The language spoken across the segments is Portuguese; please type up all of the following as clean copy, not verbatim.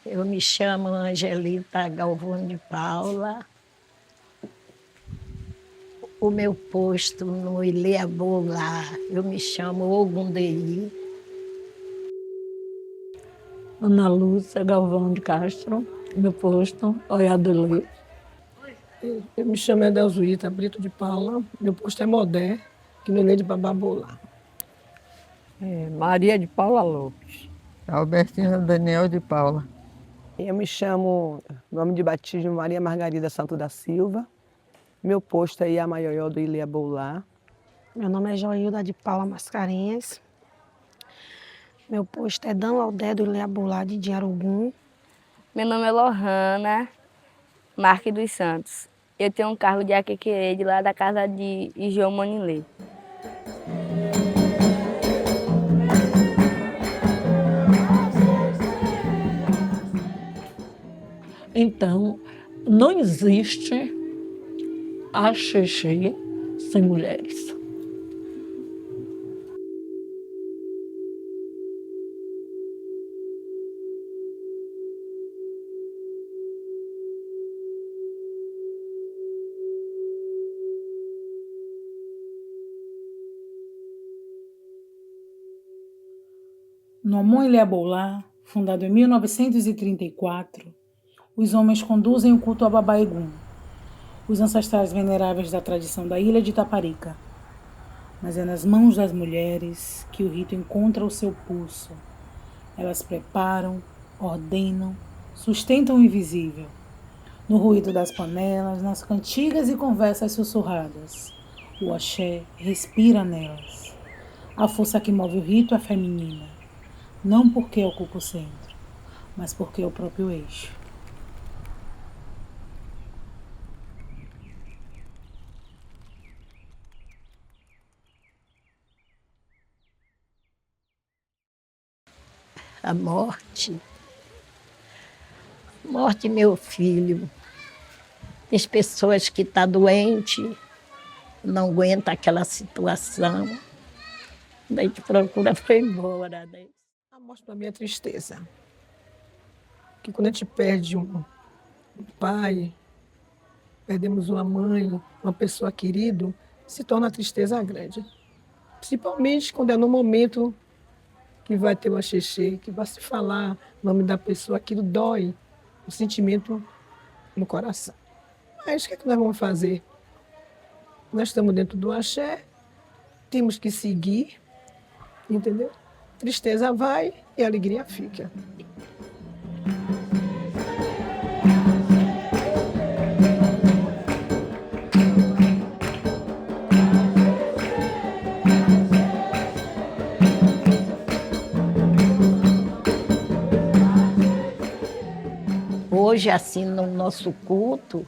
Eu me chamo Angelita Galvão de Paula. O meu posto no Ilhéu lá, eu me chamo Ogundei. Ana Lúcia Galvão de Castro, meu posto, Oiadelê. Eu me chamo Edelzuíta Brito de Paula, meu posto é Modé, aqui no Ilê de Bababolá. Maria de Paula Lopes. Albertina Daniel de Paula. Eu me chamo, nome de batismo, Maria Margarida Santo da Silva. Meu posto é Iamaióió do Ilhéu. Meu nome é Joilda de Paula Mascarenhas. Meu posto é Dan Laudé do Ilhéu de Diarugum. Meu nome é Lohana Marques dos Santos. Eu tenho um carro de Aquiquerê, lá da casa de João Manilê. Então, não existe axixi sem mulheres. No Amon Ilhéu, fundado em 1934, os homens conduzem o culto a Babá Egum, os ancestrais veneráveis da tradição da ilha de Taparica. Mas é nas mãos das mulheres que o rito encontra o seu pulso. Elas preparam, ordenam, sustentam o invisível. No ruído das panelas, nas cantigas e conversas sussurradas, o axé respira nelas. A força que move o rito é feminina, não porque ocupa o centro, mas porque é o próprio eixo. A morte. Morte, meu filho. Tem pessoas que estão doentes, não aguentam aquela situação. Daí te procura foi embora. Né? A morte para mim é tristeza. Que quando a gente perde um pai, perdemos uma mãe, uma pessoa querida, se torna a tristeza grande. Principalmente quando é no momento que vai ter o axixê, que vai se falar o nome da pessoa, aquilo dói, o sentimento no coração. Mas o que é que nós vamos fazer? Nós estamos dentro do axé, temos que seguir, entendeu? Tristeza vai e a alegria fica. Hoje, assim, no nosso culto,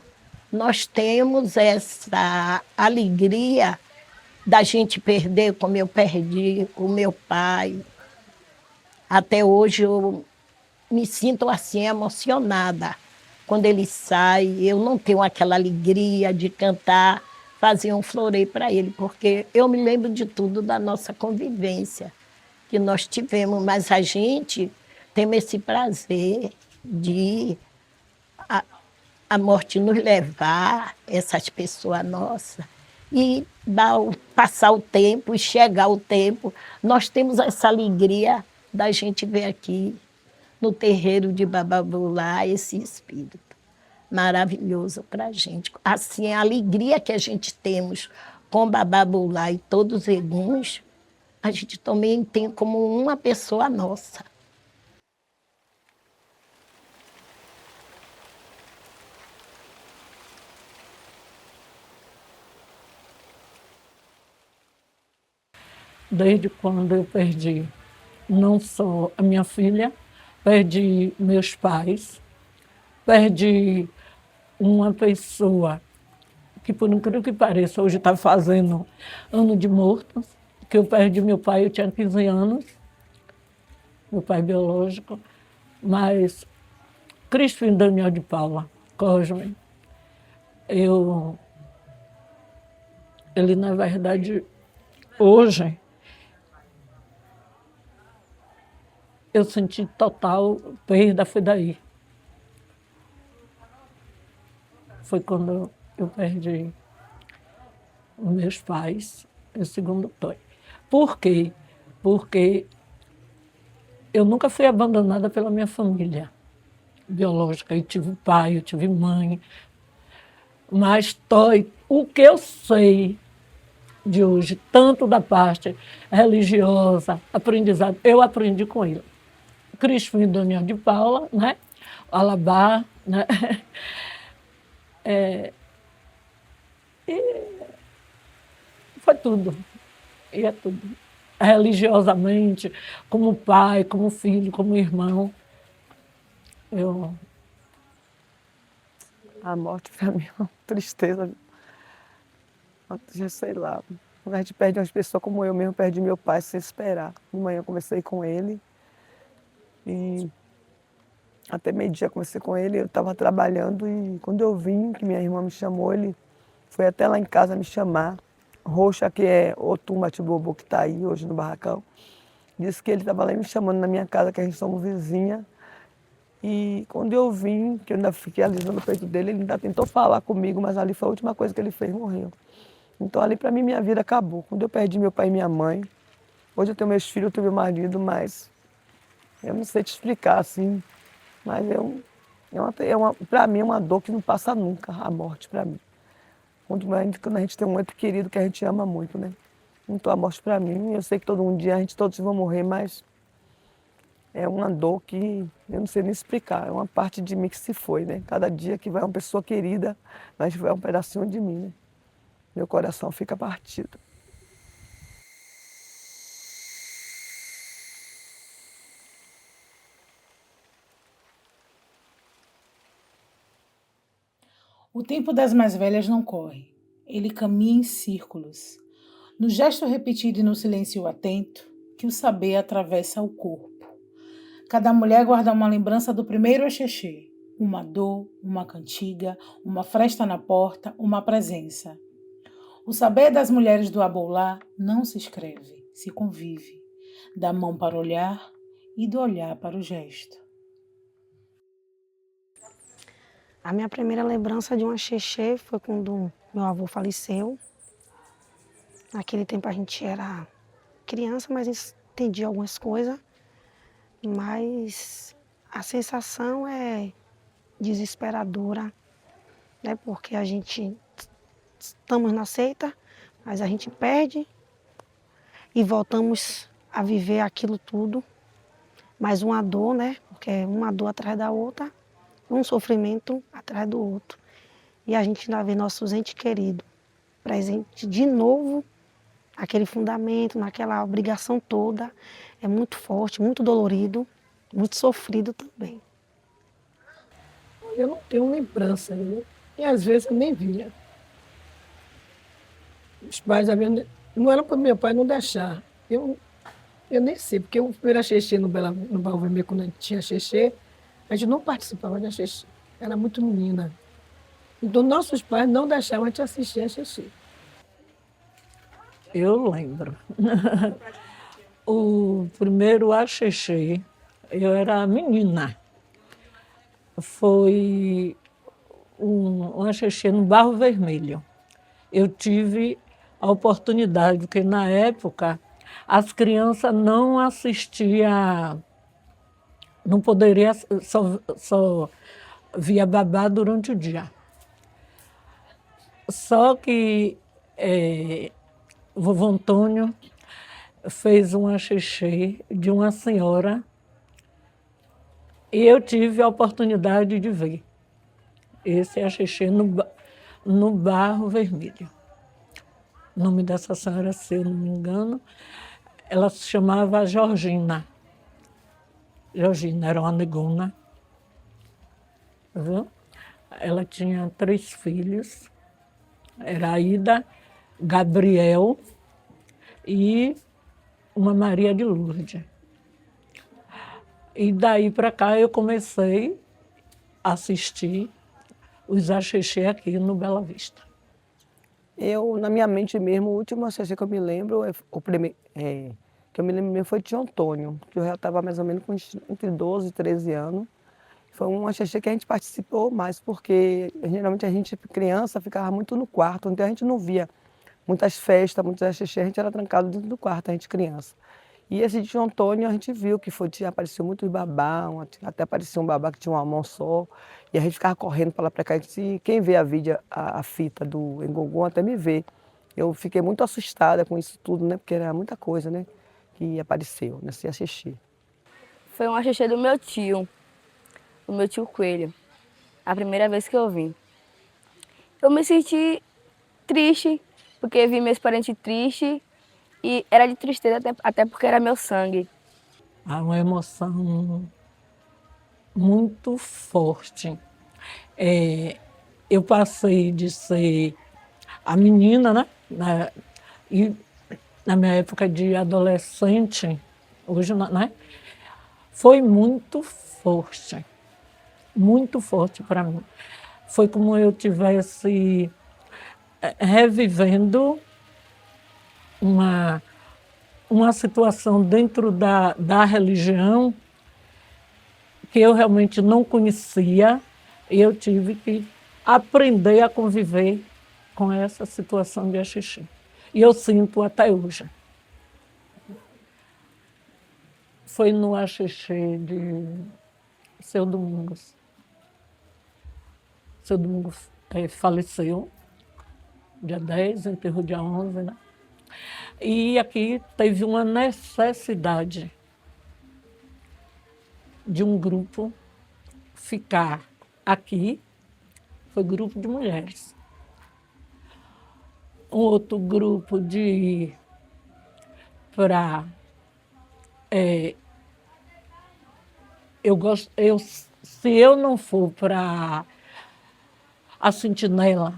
nós temos essa alegria da gente perder como eu perdi o meu pai. Até hoje eu me sinto assim emocionada. Quando ele sai, eu não tenho aquela alegria de cantar, fazer um floreio para ele, porque eu me lembro de tudo da nossa convivência que nós tivemos, mas a gente tem esse prazer de a morte nos levar, essas pessoas nossas, e passar o tempo, e chegar o tempo. Nós temos essa alegria da gente ver aqui no terreiro de Bababulá esse espírito maravilhoso para a gente. Assim, a alegria que a gente temos com Bababulá e todos os eguns, a gente também tem como uma pessoa nossa. Desde quando eu perdi não só a minha filha, perdi meus pais, perdi uma pessoa que, por incrível que pareça, hoje está fazendo ano de morto, que eu perdi meu pai, eu tinha 15 anos, meu pai biológico, mas Crispim Daniel de Paula Cosme, ele, na verdade, hoje, eu senti total perda, foi daí. Foi quando eu perdi os meus pais, o segundo pai. Por quê? Porque eu nunca fui abandonada pela minha família biológica. Eu tive pai, eu tive mãe. Mas o que eu sei de hoje, tanto da parte religiosa, aprendizado, eu aprendi com ele. Crispim Daniel de Paula, né? Alabá, né? E foi tudo. E é tudo. Religiosamente, como pai, como filho, como irmão. A morte para mim é uma tristeza. Sei lá. Quando a gente perde umas pessoas como eu mesmo, perdi meu pai sem esperar. De manhã eu conversei com ele e até meio-dia conversei com ele. Eu estava trabalhando e quando eu vim, que minha irmã me chamou, ele foi até lá em casa me chamar. Roxa, que é Otum Matibobo, que está aí hoje no barracão, disse que ele estava lá me chamando na minha casa, que a gente somos vizinha. E quando eu vim, que eu ainda fiquei alisando o peito dele, ele ainda tentou falar comigo, mas ali foi a última coisa que ele fez, morreu. Então ali para mim minha vida acabou. Quando eu perdi meu pai e minha mãe, hoje eu tenho meus filhos, eu tenho meu marido, mas eu não sei te explicar assim, mas para mim é uma dor que não passa nunca, a morte para mim. Quando a gente tem um ente querido que a gente ama muito, né? Então a morte para mim, eu sei que todo um dia a gente todos vão morrer, mas é uma dor que eu não sei nem explicar. É uma parte de mim que se foi, né? Cada dia que vai uma pessoa querida, mas vai um pedacinho de mim, né? Meu coração fica partido. O tempo das mais velhas não corre. Ele caminha em círculos. No gesto repetido e no silêncio atento, que o saber atravessa o corpo. Cada mulher guarda uma lembrança do primeiro axixê. Uma dor, uma cantiga, uma fresta na porta, uma presença. O saber das mulheres do Abolá não se escreve, se convive. Da mão para o olhar e do olhar para o gesto. A minha primeira lembrança de um axixê foi quando meu avô faleceu. Naquele tempo a gente era criança, mas entendia algumas coisas. Mas a sensação é desesperadora, né? Porque a gente estamos na seita, mas a gente perde e voltamos a viver aquilo tudo. Mais uma dor, né? Porque é uma dor atrás da outra, um sofrimento atrás do outro. E a gente ainda vê nossos entes queridos presente de novo, aquele fundamento, naquela obrigação toda. É muito forte, muito dolorido, muito sofrido também. Eu não tenho lembrança, né? E às vezes eu nem via. Os pais, às vezes, não era para meu pai não deixar. Eu nem sei, porque o primeiro axixê no Barro Vermelho, quando a gente tinha axixê, a gente não participava de axixê. Era muito menina. Então, nossos pais não deixavam a gente assistir axixê. Eu lembro. O primeiro axixê, eu era menina. Foi um axixê no Barro Vermelho. Eu tive a oportunidade, porque na época as crianças não assistiam, não poderia só via babá durante o dia. Só que vovô Antônio fez um axixê de uma senhora e eu tive a oportunidade de ver esse axixê no Barro Vermelho. O nome dessa senhora, se eu não me engano, ela se chamava Georgina. Georgina era uma negona. Viu? Ela tinha 3 filhos. Era Aida, Gabriel e uma Maria de Lourdes. E daí para cá eu comecei a assistir os axixê aqui no Bela Vista. Eu, na minha mente mesmo, o último axixê que eu me lembro que eu me lembro mesmo foi tio Antônio, que eu já estava mais ou menos com entre 12 e 13 anos. Foi uma xixi que a gente participou mais, porque geralmente a gente, criança, ficava muito no quarto, então a gente não via muitas festas, muitas xixi, a gente era trancado dentro do quarto, a gente criança. E esse tio Antônio a gente viu que apareceu muitos babá, até apareceu um babá que tinha uma mão só, e a gente ficava correndo para lá para cá. E quem vê a vídeo, a fita do Engongon até me vê. Eu fiquei muito assustada com isso tudo, né? Porque era muita coisa, né? Que apareceu nesse xixi. Foi um axixê do meu tio Coelho, a primeira vez que eu vim. Eu me senti triste, porque vi meus parentes tristes, e era de tristeza até porque era meu sangue. Há uma emoção muito forte. Eu passei de ser a menina, né? E na minha época de adolescente, hoje, né? Foi muito forte para mim. Foi como eu tivesse revivendo uma situação dentro da religião que eu realmente não conhecia, e eu tive que aprender a conviver com essa situação de axixi. E eu sinto até hoje. Foi no axixi de Seu Domingos. Seu Domingos faleceu, dia 10, enterrou dia 11, né? E aqui teve uma necessidade de um grupo ficar aqui, foi grupo de mulheres. Um outro grupo de ir para... se eu não for para a Sentinela,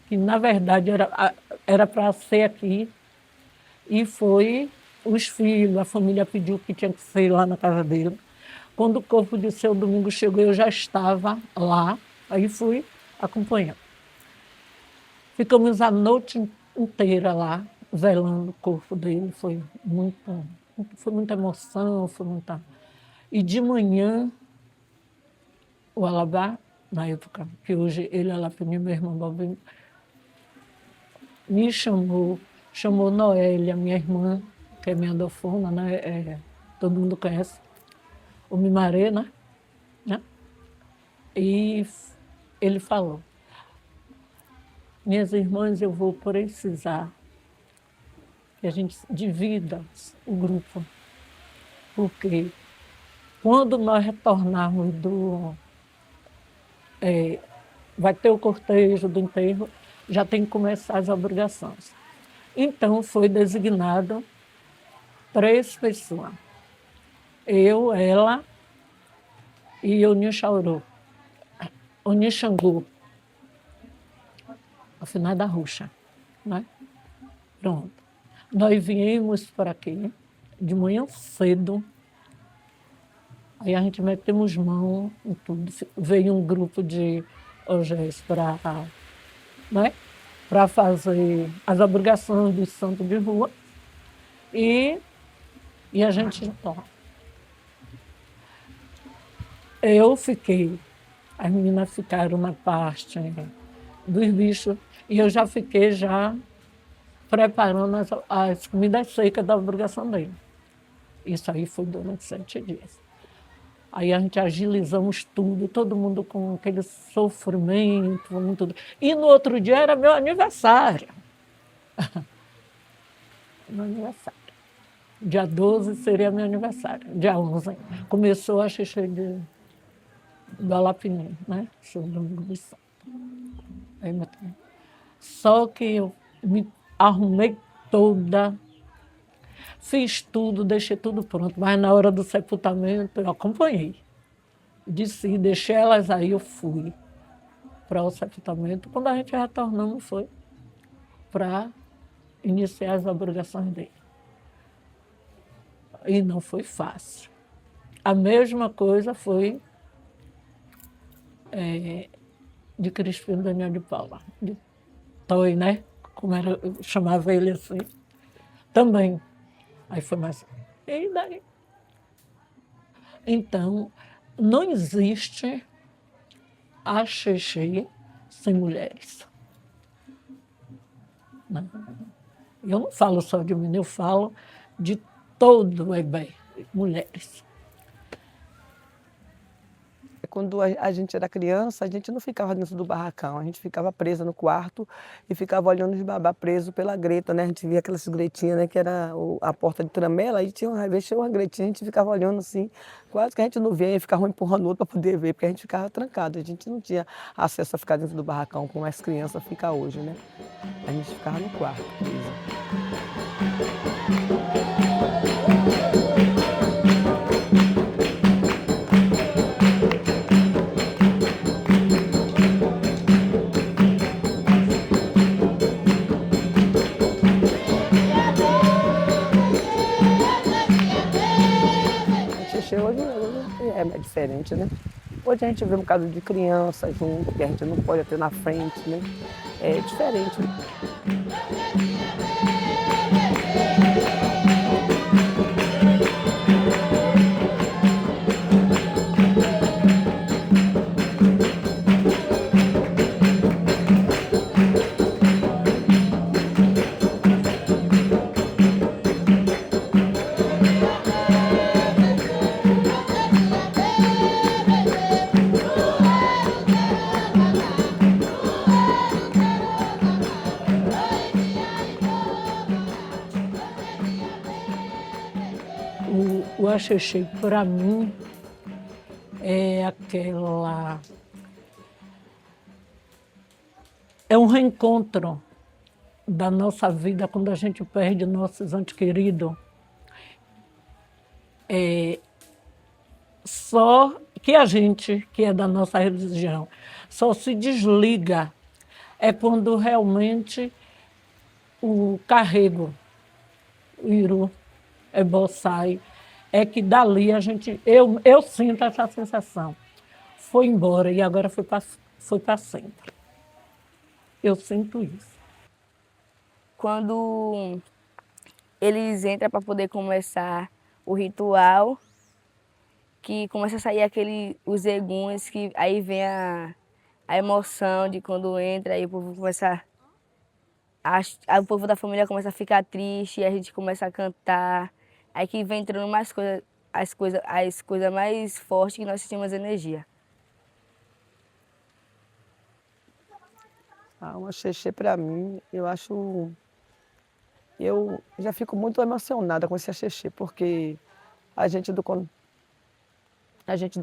que na verdade era para ser aqui, e foi os filhos, a família pediu que tinha que ser lá na casa dele. Quando o corpo de Seu Domingos chegou, eu já estava lá, aí fui acompanhando. Ficamos a noite inteira lá, velando o corpo dele, foi muita emoção, foi muita... E de manhã, o Alabá, na época, que hoje ele é Alapini, meu irmão Balbino, me chamou Noélia, minha irmã, que é minha dofona, né? Todo mundo conhece, o Mimaré, né? E ele falou: minhas irmãs, eu vou precisar que a gente divida o grupo, porque quando nós retornarmos vai ter o cortejo do enterro, já tem que começar as obrigações. Então, foi designado 3 pessoas. Eu, ela e o Nishauru, o Nishangu, afinal da Ruxa, né? Pronto. Nós viemos para aqui de manhã cedo, aí a gente metemos mão em tudo. Veio um grupo de OGEs para, né, para fazer as obrigações do santo de rua, e a gente... Eu fiquei, as meninas ficaram na parte dos bichos, e eu já fiquei preparando as comidas secas da obrigação dele. Isso aí foi durante 7 dias. Aí a gente agilizamos tudo, todo mundo com aquele sofrimento, tudo. E no outro dia era meu aniversário. Meu aniversário. Dia 12 seria meu aniversário. Dia 11 começou a xixi do Alapini, né? Seu Domingo do Santo. Só que eu me arrumei toda, fiz tudo, deixei tudo pronto, mas na hora do sepultamento eu acompanhei. Desci, deixei elas aí, eu fui para o sepultamento. Quando a gente retornamos, foi para iniciar as obrigações dele. E não foi fácil. A mesma coisa foi de Crispino Daniel de Paula, de Toy, né? Como eu chamava ele assim. Também Aí foi mais... E daí? Então, não existe a Xexê sem mulheres. Não. Eu não falo só de mim, eu falo de todo o Ebé, mulheres. Quando a gente era criança, a gente não ficava dentro do barracão, a gente ficava presa no quarto e ficava olhando os babá presos pela greta, né? A gente via aquelas gretinhas, né? Que era a porta de tramela, aí às vezes tinha uma gretinha, a gente ficava olhando assim, quase que a gente não via, e ficava um empurrando o outro para poder ver, porque a gente ficava trancado, a gente não tinha acesso a ficar dentro do barracão como as crianças ficam hoje, né? A gente ficava no quarto, presa. Hoje é diferente, né? Hoje a gente vê um bocado de criança junto, que a gente não pode ter na frente, né? É diferente. O axixi, para mim, é aquela... É um reencontro da nossa vida quando a gente perde nossos entes queridos. Só que a gente, que é da nossa religião, só se desliga é quando realmente o carrego, o iru, é boçai, é que dali a gente... Eu sinto essa sensação. Foi embora e agora foi para sempre. Eu sinto isso. Quando eles entram para poder começar o ritual, que começa a sair os eguns, que aí vem a emoção de quando entra, aí o povo começa o povo da família começa a ficar triste, a gente começa a cantar, aí que vem entrando mais coisas, as coisas mais fortes que nós sentimos energia. O axixi, para mim, eu já fico muito emocionada com esse axixi, porque a gente do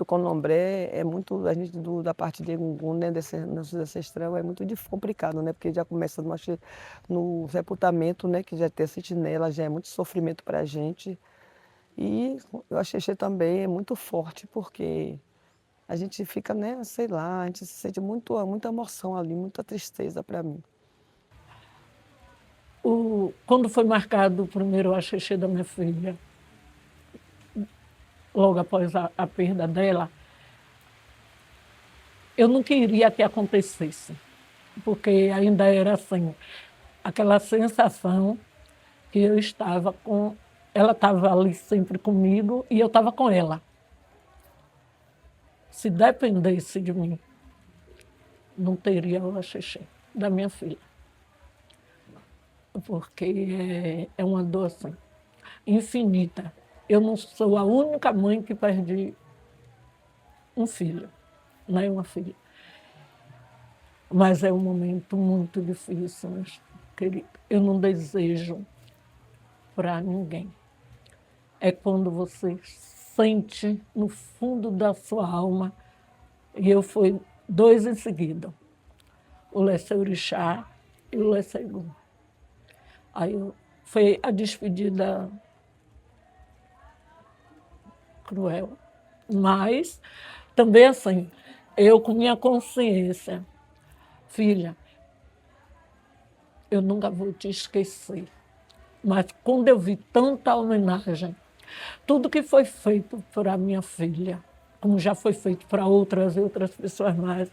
Candomblé é muito, a gente da parte de Egungun, né, nossos ancestrais, é muito complicado, né, porque já começa no sepultamento, né, que já tem a sentinela, já é muito sofrimento para a gente. E o axixi também é muito forte, porque a gente fica, né, sei lá, a gente se sente muita emoção ali, muita tristeza para mim. Quando foi marcado o primeiro axixi da minha filha, logo após a perda dela, eu não queria que acontecesse, porque ainda era assim, aquela sensação que eu estava com... Ela estava ali sempre comigo e eu estava com ela. Se dependesse de mim, não teria o axixi da minha filha. Porque é uma dor assim, infinita. Eu não sou a única mãe que perde um filho, não é uma filha. Mas é um momento muito difícil, meus queridos. Eu não desejo para ninguém. É quando você sente no fundo da sua alma, e eu fui 2 em seguida, o Lessé Orixá e o Lessé Egun. Aí foi a despedida cruel, mas também assim, eu com minha consciência, filha, eu nunca vou te esquecer, mas quando eu vi tanta homenagem, tudo que foi feito para a minha filha, como já foi feito para outras pessoas mais,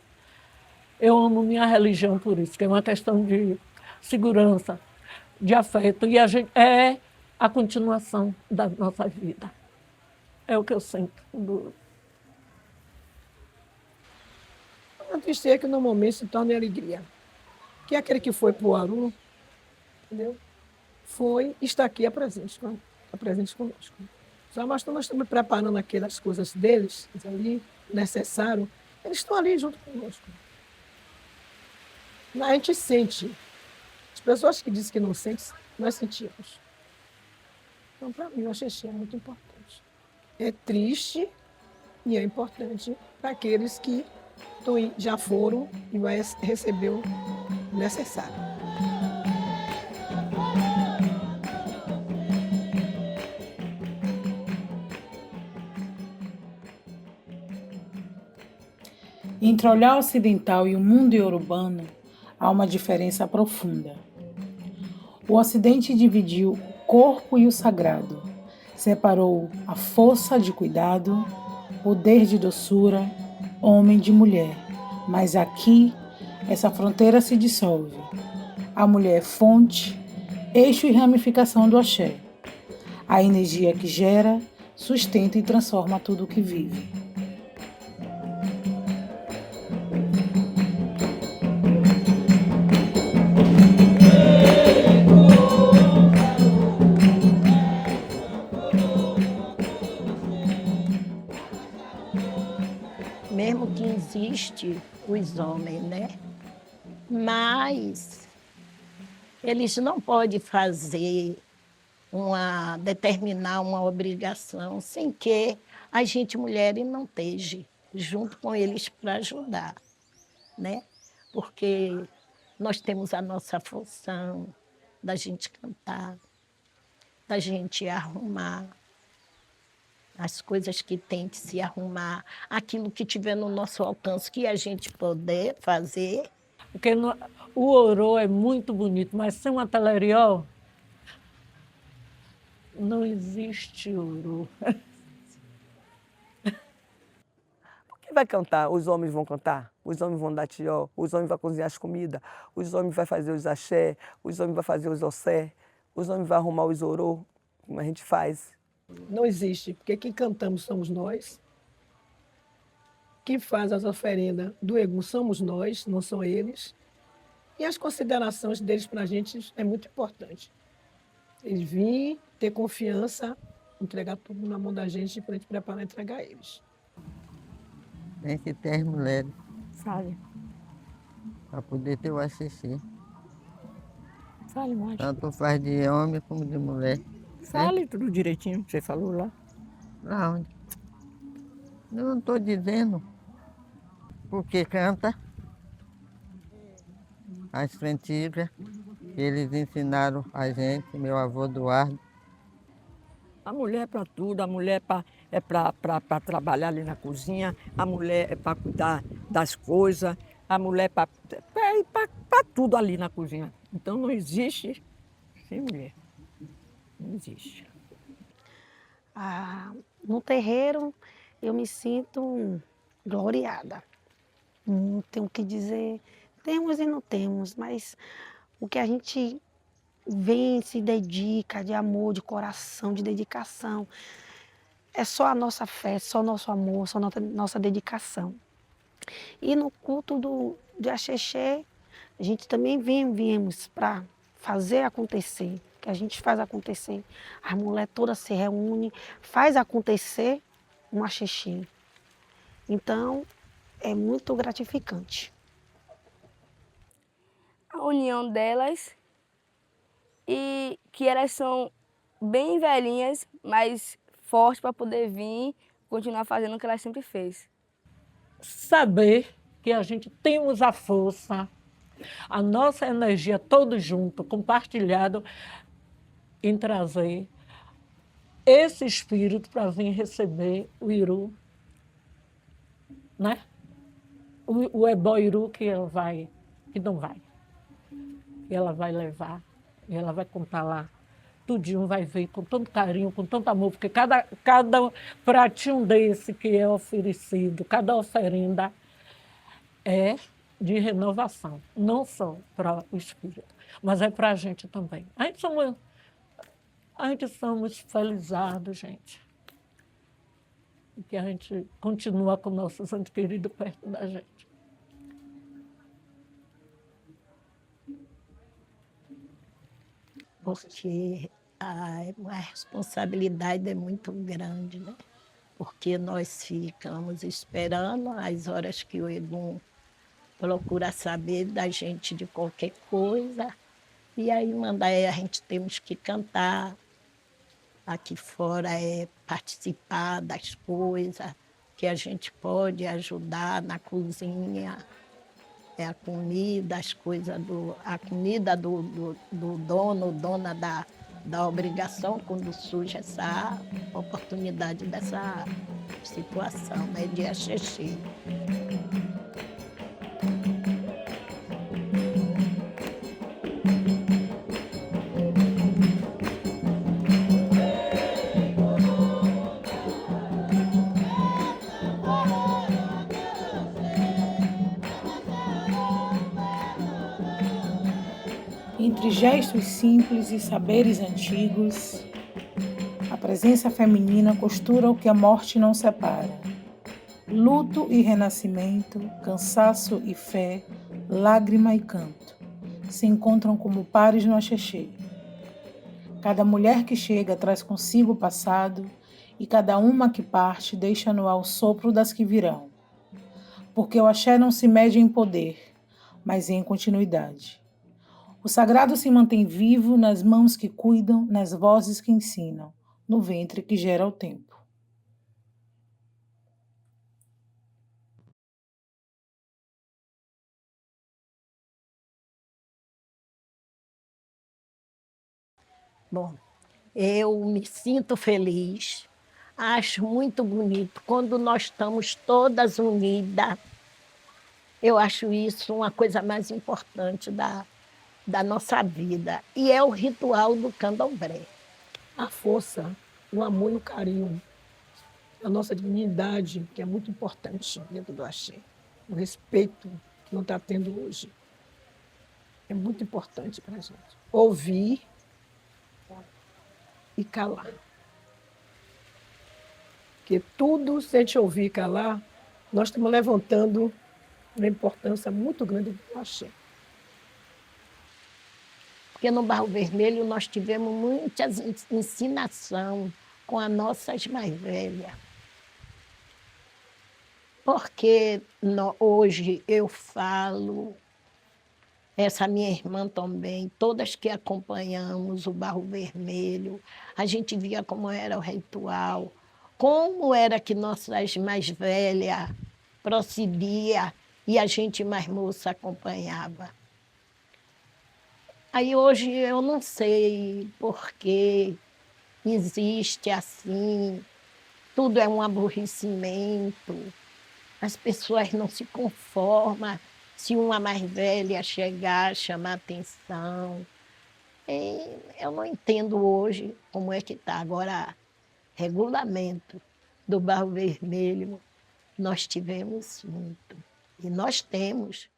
eu amo minha religião por isso, que é uma questão de segurança, de afeto, e a gente a continuação da nossa vida. É o que eu sinto. A tristeza que normalmente se torna em alegria. Que é aquele que foi para o Aru, entendeu? Foi, está aqui, está presente conosco. Só nós estamos preparando aquelas coisas deles, ali, necessário, eles estão ali junto conosco. A gente sente. As pessoas que dizem que não sentem, nós sentimos. Então, para mim, o Axexé é muito importante. É triste e é importante para aqueles que já foram e vai receber o necessário. Entre o olhar ocidental e o mundo iorubano, há uma diferença profunda. O Ocidente dividiu o corpo e o sagrado, separou a força de cuidado, poder de doçura, homem de mulher. Mas aqui, essa fronteira se dissolve. A mulher é fonte, eixo e ramificação do axé. A energia que gera, sustenta e transforma tudo o que vive. Mesmo que existe os homens, né? Mas eles não podem determinar uma obrigação sem que a gente, mulheres, não esteja junto com eles para ajudar, né? Porque nós temos a nossa função da gente cantar, da gente arrumar as coisas que tem que se arrumar, aquilo que tiver no nosso alcance que a gente poder fazer. Porque o Orô é muito bonito, mas sem uma taleriol, não existe Orô. Quem vai cantar? Os homens vão cantar, os homens vão dar tió, os homens vão cozinhar as comidas, os homens vão fazer os axé, os homens vão fazer os ossé, os homens vão arrumar os orô, como a gente faz. Não existe, porque quem cantamos somos nós. Quem faz as oferendas do Egum somos nós, não são eles. E as considerações deles para a gente é muito importante. Eles virem, ter confiança, entregar tudo na mão da gente para a gente preparar e entregar a eles. Tem que ter as mulheres Fale, para poder ter o axixi. fale mais. Tanto faz de homem como de mulher. Fale tudo direitinho que você falou lá. Pra onde? Eu não estou dizendo. Porque canta as cantigas que eles ensinaram a gente, meu avô Eduardo. A mulher é para tudo, a mulher é para trabalhar ali na cozinha, a mulher é para cuidar das coisas, a mulher é para tudo ali na cozinha. Então não existe sem mulher. Não existe. No terreiro, eu me sinto gloriada. Não tenho o que dizer. Temos e não temos, mas o que a gente vem, se dedica de amor, de coração, de dedicação, é só a nossa fé, só nosso amor, só nossa dedicação. E no culto de Axexé, a gente também viemos para fazer acontecer, que a gente faz acontecer. As mulheres todas se reúnem, faz acontecer um Axexé. Então, é muito gratificante. A união delas e que elas são bem velhinhas, mas fortes para poder vir continuar fazendo o que elas sempre fez. Saber que a gente temos a força, a nossa energia todos juntos, compartilhado, em trazer esse espírito para vir receber o Iru, né? O ebó Iru que ela vai, que não vai. E ela vai levar, e ela vai contar lá. Tudinho vai ver com tanto carinho, com tanto amor, porque cada pratinho desse que é oferecido, cada oferenda é de renovação, não só para o espírito, mas é para a gente também. A gente somos Ainda somos felizardos, gente. E que a gente continua com nossos entes queridos perto da gente. Porque a responsabilidade é muito grande, né? Porque nós ficamos esperando as horas que o Egum procura saber da gente de qualquer coisa, e aí manda a gente temos que cantar, aqui fora é participar das coisas, que a gente pode ajudar na cozinha, é a comida, as coisas a comida do dono, dona da obrigação, quando surge essa oportunidade dessa situação, né, de axixi. Entre gestos simples e saberes antigos, a presença feminina costura o que a morte não separa. Luto e renascimento, cansaço e fé, lágrima e canto, se encontram como pares no axexê. Cada mulher que chega traz consigo o passado, e cada uma que parte deixa no ar o sopro das que virão. Porque o axé não se mede em poder, mas em continuidade. O sagrado se mantém vivo nas mãos que cuidam, nas vozes que ensinam, no ventre que gera o tempo. Bom, eu me sinto feliz, acho muito bonito quando nós estamos todas unidas. Eu acho isso uma coisa mais importante da nossa vida. E é o ritual do candomblé. A força, o amor e o carinho, a nossa dignidade, que é muito importante dentro do axé. O respeito que não está tendo hoje. É muito importante para a gente. Ouvir e calar. Porque tudo, se a gente ouvir e calar, nós estamos levantando uma importância muito grande do axé. Porque no Barro Vermelho nós tivemos muitas ensinação com as nossas mais velhas. Porque hoje eu falo, essa minha irmã também, todas que acompanhamos o Barro Vermelho, a gente via como era o ritual, como era que nossas mais velhas procedia e a gente mais moça acompanhava. Aí hoje eu não sei por que existe assim, tudo é um aborrecimento, as pessoas não se conformam se uma mais velha chegar, chamar atenção. Eu não entendo hoje como é que está. Agora, regulamento do Barro Vermelho, nós tivemos muito. E nós temos.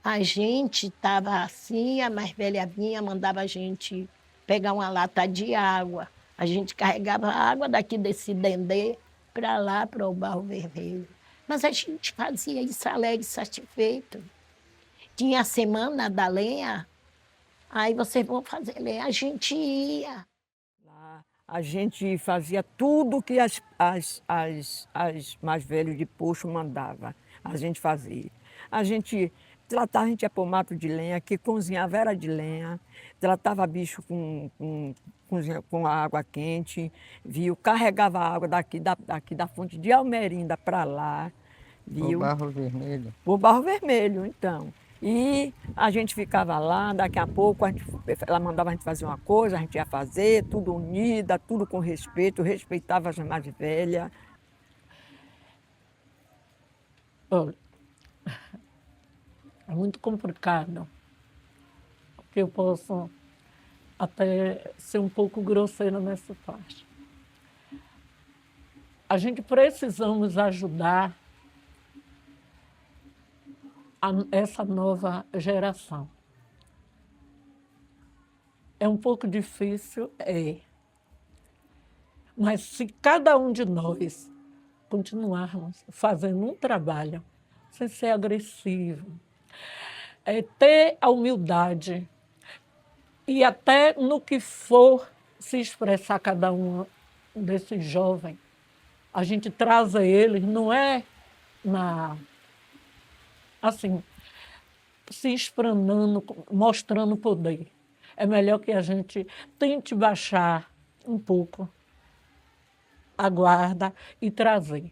A gente estava assim, a mais velha vinha, mandava a gente pegar uma lata de água. A gente carregava a água daqui desse dendê para lá, para o Barro Vermelho. Mas a gente fazia isso alegre, satisfeito. Tinha a semana da lenha, aí vocês vão fazer lenha. A gente ia. Lá, a gente fazia tudo que as mais velhos de Poxo mandavam. A gente fazia. A gente tratava, a gente ia para o mato de lenha, que cozinhava era de lenha, tratava bicho com água quente, viu? Carregava a água daqui da fonte de Almerinda para lá, viu? O Barro Vermelho. O Barro Vermelho, então. E a gente ficava lá, daqui a pouco ela mandava a gente fazer uma coisa, a gente ia fazer, tudo unida, tudo com respeito, respeitava as mais velhas. Olha, é muito complicado, porque eu posso até ser um pouco grosseira nessa parte. A gente precisamos ajudar essa nova geração. É um pouco difícil, Mas se cada um de nós continuarmos fazendo um trabalho sem ser agressivo, ter a humildade e até no que for se expressar cada um desses jovens, a gente traz a eles, não é assim, se esplanando, mostrando poder. É melhor que a gente tente baixar um pouco a guarda e trazer.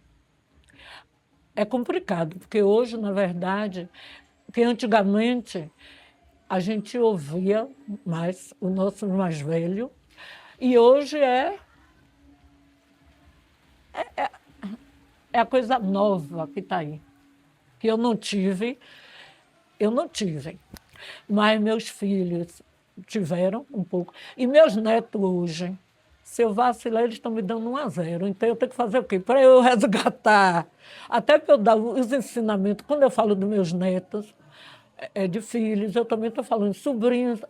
É complicado, porque hoje, na verdade, que antigamente a gente ouvia mais o nosso mais velho, e hoje é a coisa nova que está aí, que eu não tive, mas meus filhos tiveram um pouco. E meus netos hoje, se eu vacilar, eles estão me dando 1-0. Então eu tenho que fazer o quê? Para eu resgatar, até para eu dar os ensinamentos. Quando eu falo dos meus netos, de filhos, eu também estou falando de sobrinhos.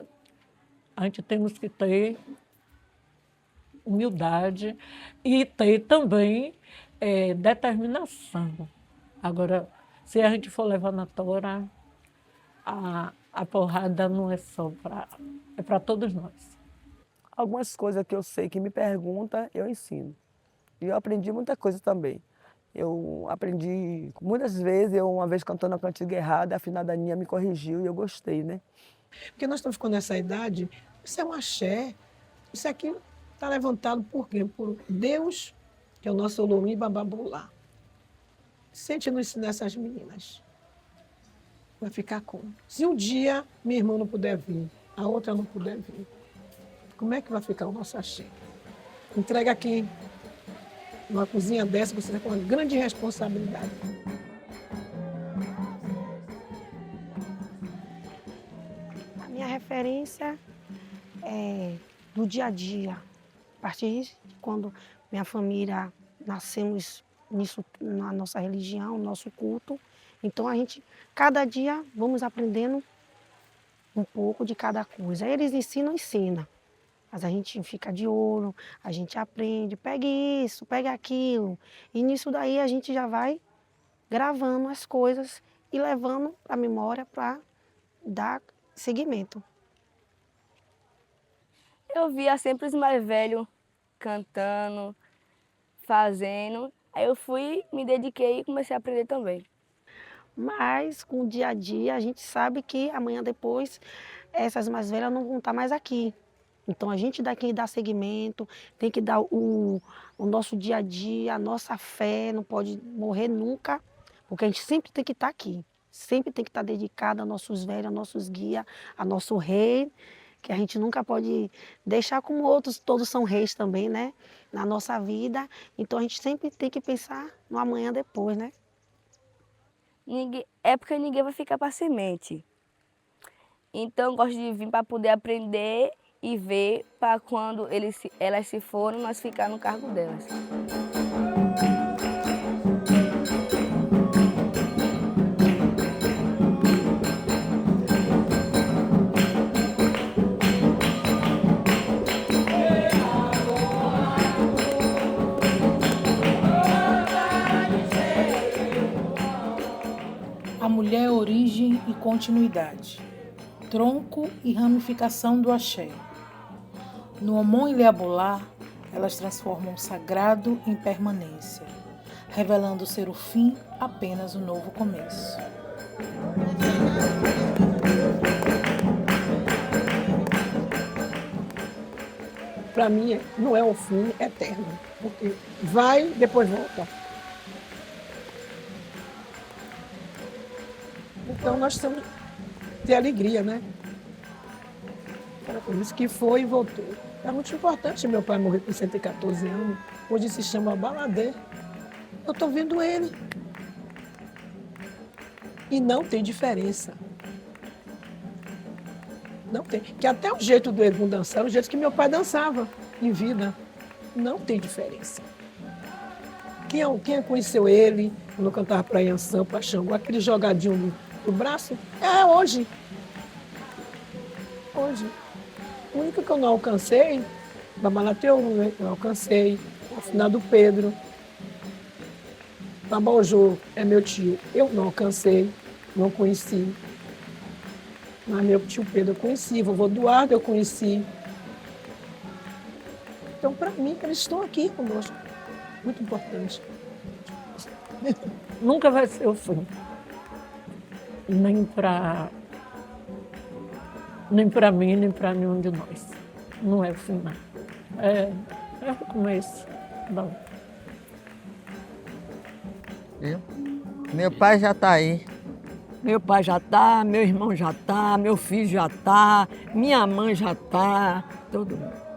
A gente temos que ter humildade e ter também determinação. Agora, se a gente for levar na tora, a porrada não é só é para todos nós. Algumas coisas que eu sei que me pergunta, eu ensino. E eu aprendi muita coisa também. Eu aprendi, muitas vezes, uma vez cantando a cantiga errada, a afinada Aninha me corrigiu e eu gostei, né? Porque nós estamos ficando nessa idade, isso é um axé, isso aqui está levantado por quê? Por Deus, que é o nosso Olomim Bababulá. Se a gente não ensinar essas meninas, vai ficar como? Se um dia minha irmã não puder vir, a outra não puder vir, como é que vai ficar o nosso axé? Entrega quem? Numa cozinha dessa, você está com uma grande responsabilidade. A minha referência é do dia a dia. A partir de quando minha família nascemos nisso, na nossa religião, no nosso culto. Então a gente, cada dia, vamos aprendendo um pouco de cada coisa. Eles ensinam. Mas a gente fica de olho, a gente aprende, pegue isso, pegue aquilo. E nisso daí a gente já vai gravando as coisas e levando para a memória para dar seguimento. Eu via sempre os mais velhos cantando, fazendo. Aí eu fui, me dediquei e comecei a aprender também. Mas com o dia a dia a gente sabe que amanhã depois essas mais velhas não vão estar mais aqui. Então a gente daqui dá seguimento, tem que dar o nosso dia a dia, a nossa fé, não pode morrer nunca, porque a gente sempre tem que estar aqui, sempre tem que estar dedicado a nossos velhos, a nossos guias, a nosso rei, que a gente nunca pode deixar como outros, todos são reis também, né? Na nossa vida, então a gente sempre tem que pensar no amanhã depois, né? É porque ninguém vai ficar para semente. Então eu gosto de vir para poder aprender e ver para quando elas se forem, nós ficar no cargo delas. A mulher é origem e continuidade, tronco e ramificação do axé. No Omon Ileabolá, elas transformam o sagrado em permanência, revelando ser o fim apenas o novo começo. Para mim, não é um fim eterno, porque vai, depois volta. Então nós temos que ter alegria, né? Por isso que foi e voltou. É muito importante meu pai morrer com 114 anos. Hoje se chama baladeiro. Eu estou vendo ele. E não tem diferença. Não tem. Que até o jeito do Egum dançar, o jeito que meu pai dançava em vida. Não tem diferença. Quem conheceu ele, quando eu cantava para Yansan, para Xangô, aquele jogadinho do braço, é hoje. Hoje. O único que eu não alcancei, Babalateu eu não alcancei, o finado Pedro. Tabaujô é meu tio. Eu não alcancei, não conheci. Mas meu tio Pedro eu conheci, vovô Eduardo eu conheci. Então, para mim, eles estão aqui conosco. Muito importante. Nunca vai ser o fim. Nem para mim, nem para nenhum de nós. Não é o fim, não. É o começo. Não. Viu? Meu pai já está aí. Meu pai já está, meu irmão já está, meu filho já está, minha mãe já está, todo mundo.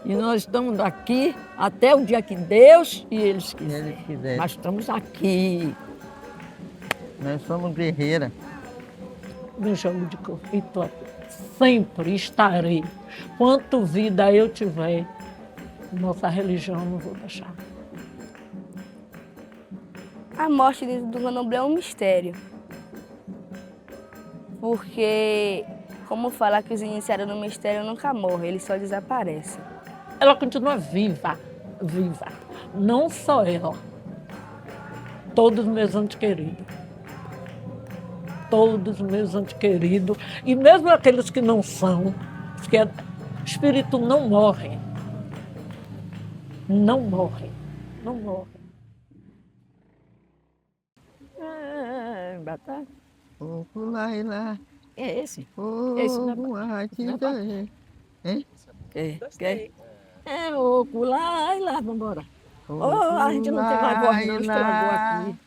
E nós estamos aqui até o dia que Deus e eles quiserem. Nós estamos aqui. Nós somos guerreiras. Me chamo de corpo e topo. Sempre estarei. Quanto vida eu tiver, nossa religião não vou deixar. A morte do candomblé é um mistério. Porque, como fala que os iniciados no mistério nunca morrem, eles só desaparecem. Ela continua viva, viva. Não só ela. Todos os meus entes queridos. Todos os meus entes queridos. E mesmo aqueles que não são, porque o espírito não morre. Não morre. Não morre. Batata. Lá e lá. É esse? Esse não é hein? É o lá e lá, vamos embora. A gente não tem mais voz não, estragou aqui.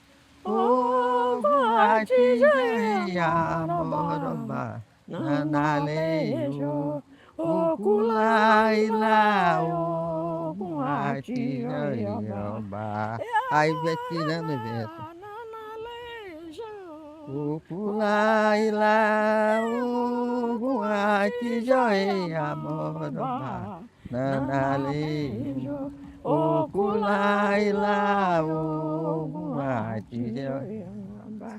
Morobá, nanaleio, oculai lá, oculai, aí vai tirando o vento. Oculai lá, oculai, joia, morobá, nanaleio, oculai lá, oculai, joia.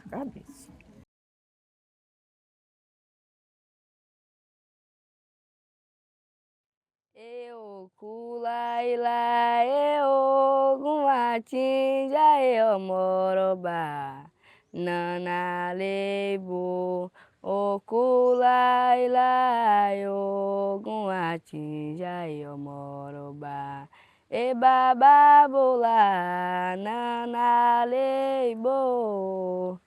Cabeça. Eu culai lá, eu gumatinja, eu morobá, nana leibo, o culai lá, eu gumatinja, eu morobá, e bababula, nana leibo,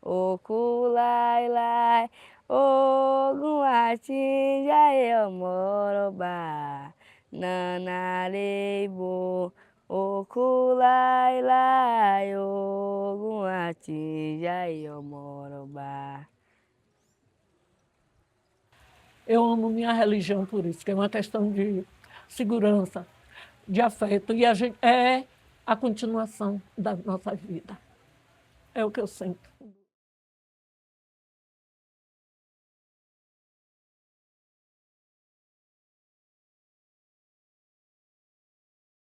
o culai lá. Ogum atinja eu morobá, nanaleibo, oculai lai, ogum atinja eu morobá. Eu amo minha religião por isso, que é uma questão de segurança, de afeto. E a gente é a continuação da nossa vida. É o que eu sinto.